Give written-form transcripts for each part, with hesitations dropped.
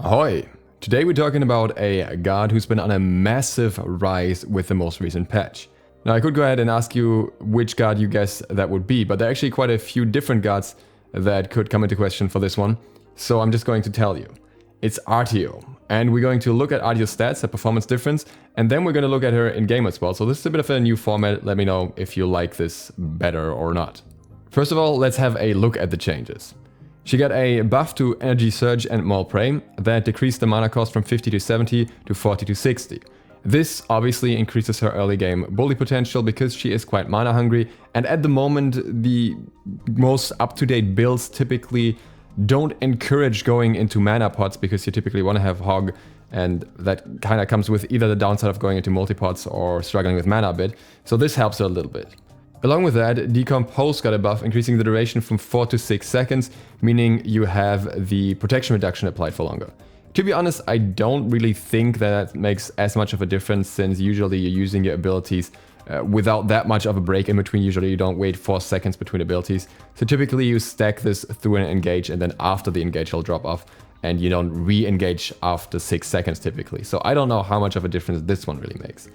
Ahoy! Today we're talking about a god who's been on a massive rise with the most recent patch. Now I could go ahead and ask you which god you guess that would be, but there are actually quite a few different gods that could come into question for this one, so I'm just going to tell you. It's Artio, and we're going to look at Artio's stats, her performance difference, and then we're going to look at her in-game as well. So this is a bit of a new format, let me know if you like this better or not. First of all, let's have a look at the changes. She got a buff to Energy Surge and Maul Prey that decreased the mana cost from 50 to 70 to 40 to 60. This obviously increases her early game bully potential because she is quite mana hungry, and at the moment the most up-to-date builds typically don't encourage going into mana pots because you typically want to have Hog, and that kind of comes with either the downside of going into multi-pots or struggling with mana a bit, so this helps her a little bit. Along with that, Decompose got a buff increasing the duration from 4 to 6 seconds, meaning you have the protection reduction applied for longer. To be honest, I don't really think that makes as much of a difference, since usually you're using your abilities without that much of a break in between. Usually you don't wait 4 seconds between abilities. So typically you stack this through an engage, and then after the engage it'll drop off, and you don't re-engage after 6 seconds typically. So I don't know how much of a difference this one really makes.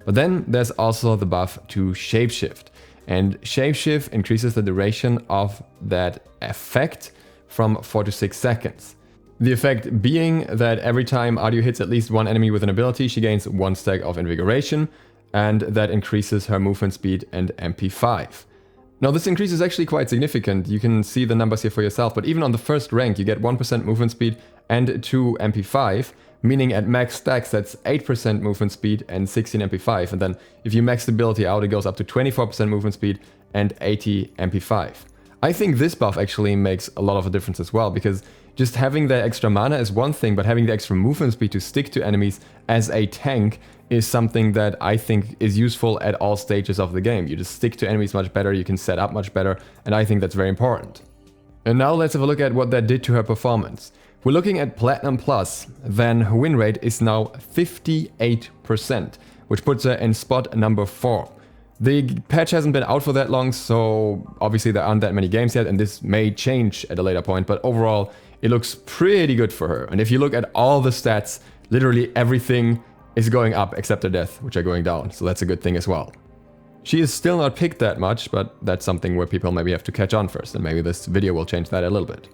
But then there's also the buff to Shapeshift. And Shapeshift increases the duration of that effect from 4 to 6 seconds. The effect being that every time Artio hits at least one enemy with an ability, she gains 1 stack of Invigoration, and that increases her movement speed and MP5. Now this increase is actually quite significant, you can see the numbers here for yourself, but even on the first rank you get 1% movement speed and 2 MP5, meaning at max stacks that's 8% movement speed and 16 MP5, and then if you max the ability out it goes up to 24% movement speed and 80 MP5. I think this buff actually makes a lot of a difference as well, because just having the extra mana is one thing, but having the extra movement speed to stick to enemies as a tank is something that I think is useful at all stages of the game. You just stick to enemies much better, you can set up much better, and I think that's very important. And now let's have a look at what that did to her performance. We're looking at Platinum Plus, then her win rate is now 58%, which puts her in spot number 4. The patch hasn't been out for that long, so obviously there aren't that many games yet, and this may change at a later point, but overall it looks pretty good for her. And if you look at all the stats, literally everything is going up except her death, which are going down, so that's a good thing as well. She is still not picked that much, but that's something where people maybe have to catch on first, and maybe this video will change that a little bit.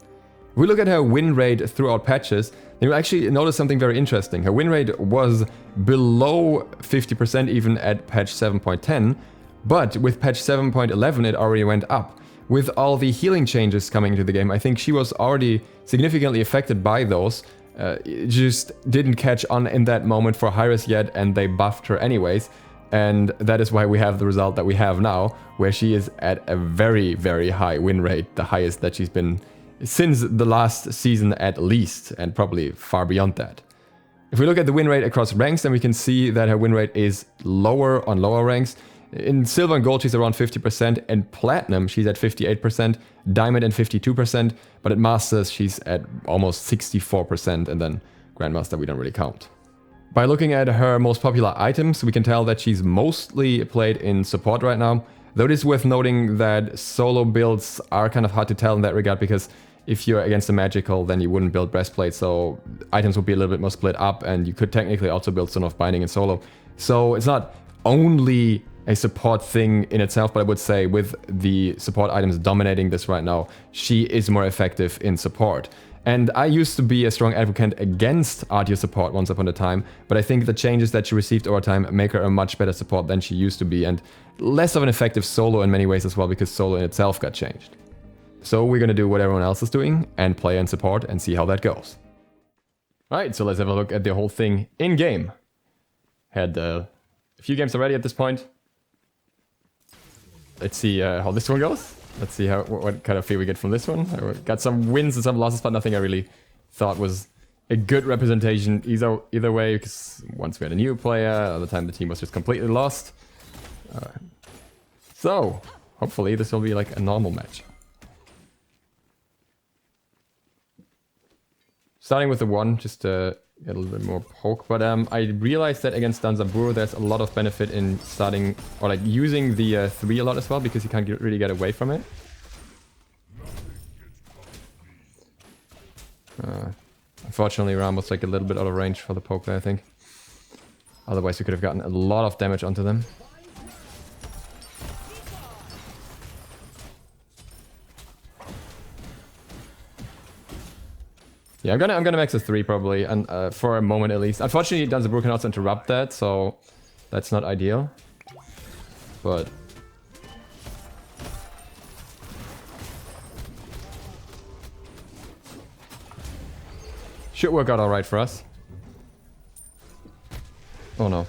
If we look at her win rate throughout patches, then you'll actually notice something very interesting. Her win rate was below 50% even at patch 7.10, but with patch 7.11 it already went up. With all the healing changes coming into the game, I think she was already significantly affected by those. It just didn't catch on in that moment for Hyris yet, and they buffed her anyways. And that is why we have the result that we have now, where she is at a very, very high win rate, the highest that she's been since the last season at least, and probably far beyond that. If we look at the win rate across ranks, then we can see that her win rate is lower on lower ranks. In Silver and Gold she's around 50%, and Platinum she's at 58%, Diamond and 52%, but at Masters she's at almost 64%, and then Grandmaster we don't really count. By looking at her most popular items, we can tell that she's mostly played in support right now, though it is worth noting that solo builds are kind of hard to tell in that regard, because if you're against a magical, then you wouldn't build breastplate, so items would be a little bit more split up, and you could technically also build Stone of Binding in solo. So it's not only a support thing in itself, but I would say with the support items dominating this right now, she is more effective in support. And I used to be a strong advocate against Artio support once upon a time, but I think the changes that she received over time make her a much better support than she used to be, and less of an effective solo in many ways as well, because solo in itself got changed. So we're gonna do what everyone else is doing and play in support and see how that goes. Alright, so let's have a look at the whole thing in-game. Had a few games already at this point. Let's see how this one goes. Let's see what kind of feel we get from this one. I got some wins and some losses, but nothing I really thought was a good representation either way, because once we had a new player, other time the team was just completely lost. So, hopefully this will be like a normal match. Starting with the 1, just to get a little bit more poke, but I realized that against Danzaburou there's a lot of benefit in starting, or like using the 3 a lot as well, because you can't really get away from it. Unfortunately, Ram was like a little bit out of range for the poke there, I think. Otherwise, we could have gotten a lot of damage onto them. Yeah, I'm gonna max a 3 probably, and for a moment at least. Unfortunately, Danzaburou can also interrupt that, so that's not ideal. But should work out alright for us. Oh no.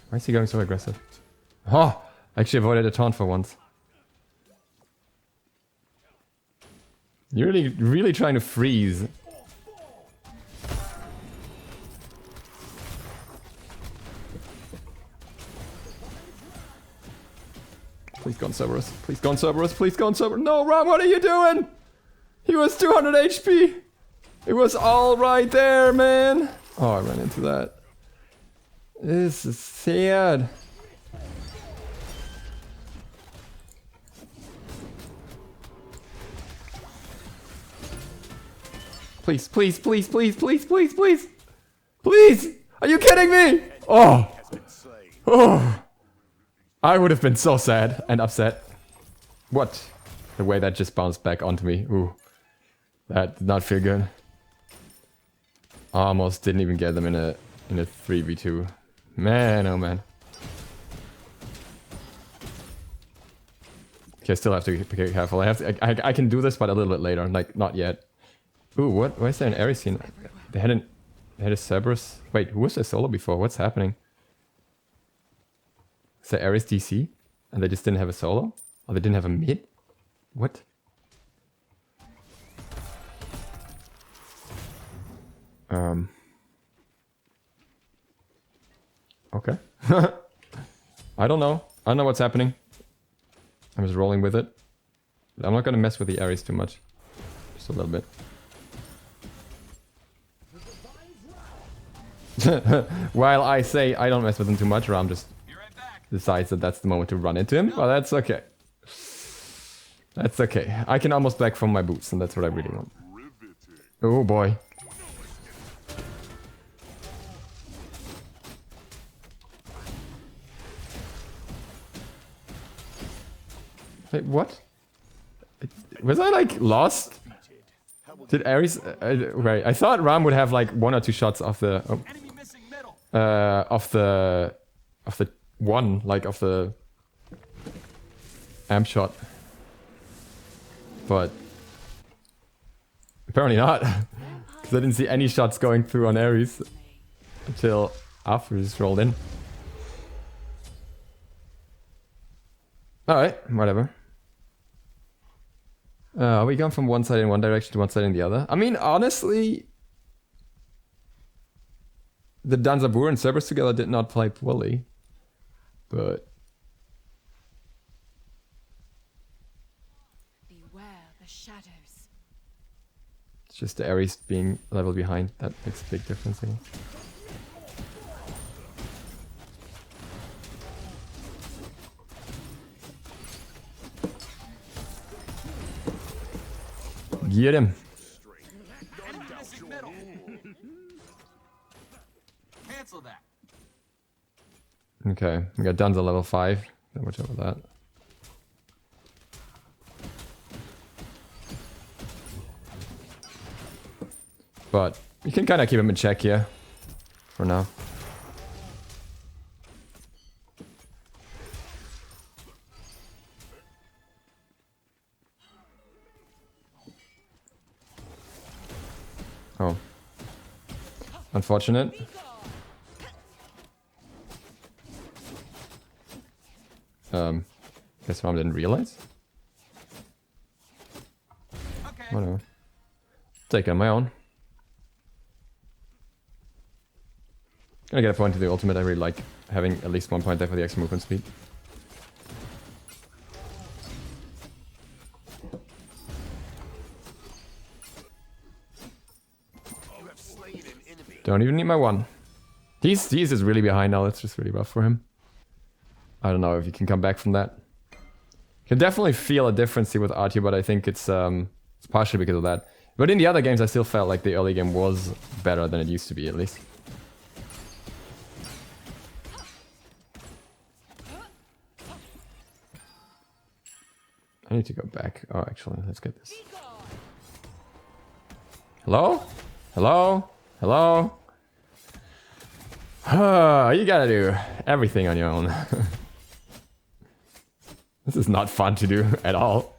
Why is he going so aggressive? Oh! I actually avoided a taunt for once. You're really trying to freeze. Please go on Cerberus. Please go on Cerberus. Please go on Cerberus. No, Ram, what are you doing? He was 200 HP. It was all right there, man. Oh, I ran into that. This is sad. Please, please, please, please, please, please, please. Please! Are you kidding me? Oh. Oh. I would have been so sad and upset. What? The way that just bounced back onto me. Ooh. That did not feel good. Almost didn't even get them in a 3v2. Man, oh man. Okay, I still have to be careful. I can do this, but a little bit later. Like, not yet. Ooh, what? Why is there an Ares scene? They had a Cerberus. Wait, who was their solo before? What's happening? Is there Ares DC? And they just didn't have a solo? Or they didn't have a mid? What? Okay. I don't know. I don't know what's happening. I'm just rolling with it. I'm not gonna mess with the Ares too much. Just a little bit. While I say I don't mess with him too much, Ram just decides that that's the moment to run into him. Well, that's okay. That's okay. I can almost back from my boots, and that's what I really want. Oh boy. Wait, what? Was I like lost? Did Ares? Right, I thought Ram would have like 1 or 2 shots off the. Oh. Of the one, like of the amp shot, but apparently not, because I didn't see any shots going through on Ares until after he's rolled in. All right, whatever. Are we going from one side in one direction to one side in the other? I mean, honestly. The Danzaburou and Cerberus together did not play poorly, but beware the shadows. It's just the Ares being a level behind that makes a big difference here. Get him. That. Okay, we got Danza level 5. Don't watch out for that. But you can kind of keep him in check here for now. Oh. Unfortunate. Guess Ram didn't realize. Okay. Whatever. Take it on my own. Gonna get a point to the ultimate. I really like having at least 1 point there for the extra movement speed. Don't even need my 1. He's is really behind now. That's just really rough for him. I don't know if he can come back from that. Can definitely feel a difference here with Artio, but I think it's partially because of that. But in the other games, I still felt like the early game was better than it used to be, at least. I need to go back. Oh, actually, let's get this. Hello? Hello? Hello? You gotta do everything on your own. This is not fun to do at all.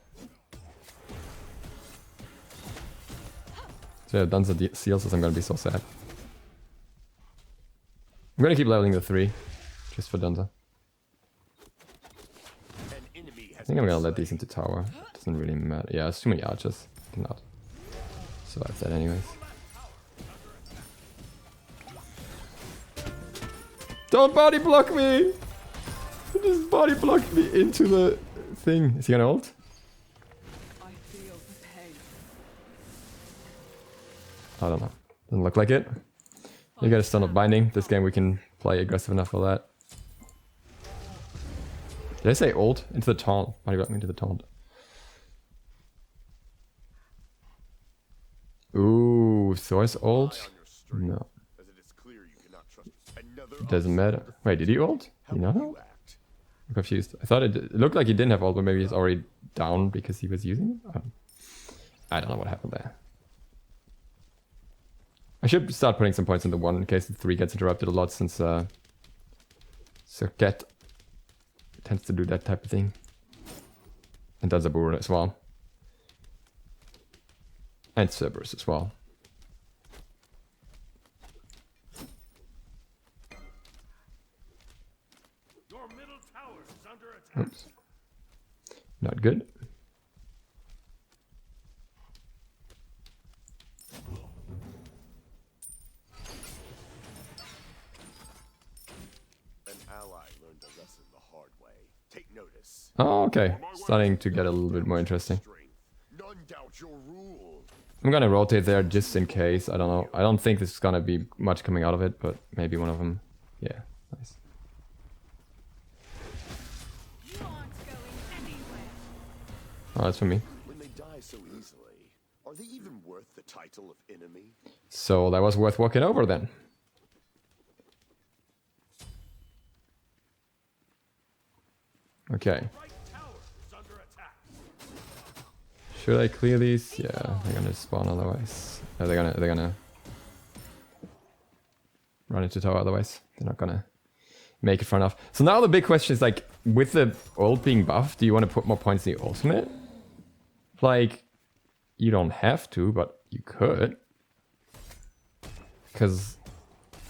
So I've done the seals, I'm gonna be so sad. I'm gonna keep leveling the 3, just for Danza. I think I'm gonna let these into tower. Doesn't really matter. Yeah, it's too many archers. Cannot survive that anyways. Don't body block me! He just body blocked me into the thing. Is he gonna ult? I feel the pain. I don't know. Doesn't look like it. You got a stun of binding. This game we can play aggressive enough for that. Did I say ult? Into the taunt. Body block me into the taunt. Ooh, Thor's ult? No. Doesn't matter. Wait, did he ult? Did he not ult? I'm confused. I thought it looked like he didn't have ult, but maybe he's already down because he was using it? I don't know what happened there. I should start putting some points in the 1 in case the 3 gets interrupted a lot, since Circuit tends to do that type of thing. And Danzaburou as well. And Cerberus as well. Your middle tower is under attack. Oops. Not good. Oh, okay. Starting to get a little bit more interesting. I'm gonna rotate there just in case. I don't know. I don't think there's gonna be much coming out of it, but maybe one of them. Yeah, nice. You aren't going anywhere. Oh, that's for me. When they die so easily, are they even worth the title of enemy? So that was worth walking over then. Okay. Should I clear these? Yeah, they're gonna spawn otherwise. No, they're gonna run into tower otherwise. They're not gonna make it far enough. So now the big question is, like, with the ult being buffed, do you want to put more points in the ultimate? Like, you don't have to, but you could. Because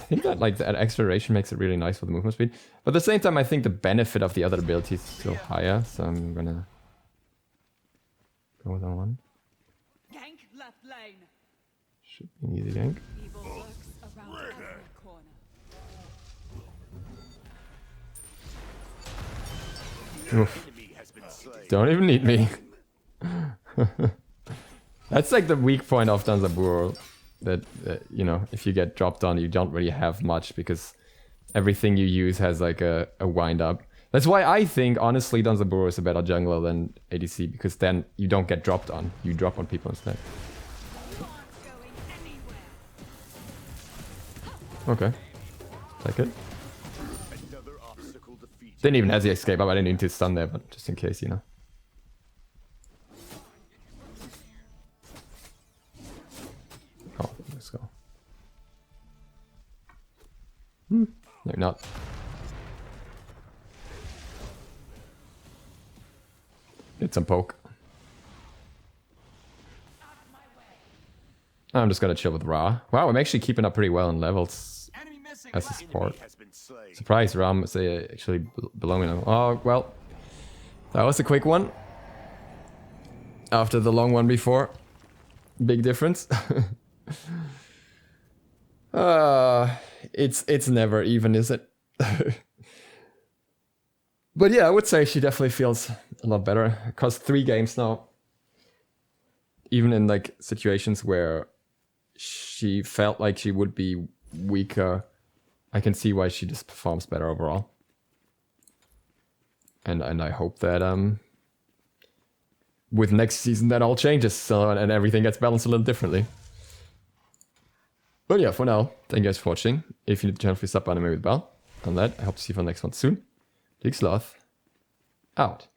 I think that, like, that acceleration makes it really nice for the movement speed. But at the same time, I think the benefit of the other abilities is still higher, so I'm gonna go with that one. Gank left lane. Should be an easy gank. Evil lurks around every corner. Oof. Don't even need me. That's like the weak point of Danzaburou. That, you know, if you get dropped on, you don't really have much because everything you use has like a wind up. That's why I think, honestly, Danzaburou is a better jungler than ADC, because then you don't get dropped on. You drop on people instead. You aren't going anywhere. Okay. Take it. Didn't even have the escape up. I didn't need to stun there, but just in case, you know. Oh, let's go. No, not. Get some poke. I'm just gonna chill with Ra. Wow, I'm actually keeping up pretty well in levels as a support. Surprise, Ram is actually below me now. Oh, well. That was a quick one. After the long one before. Big difference. It's never even, is it? But yeah, I would say she definitely feels a lot better. Because 3 games now, even in like situations where she felt like she would be weaker, I can see why she just performs better overall. And I hope that with next season that all changes, so and everything gets balanced a little differently. But yeah, for now, thank you guys for watching. If you need the channel, please sub by and maybe the bell. On that, I hope to see you for the next one soon. Big Sloth, out.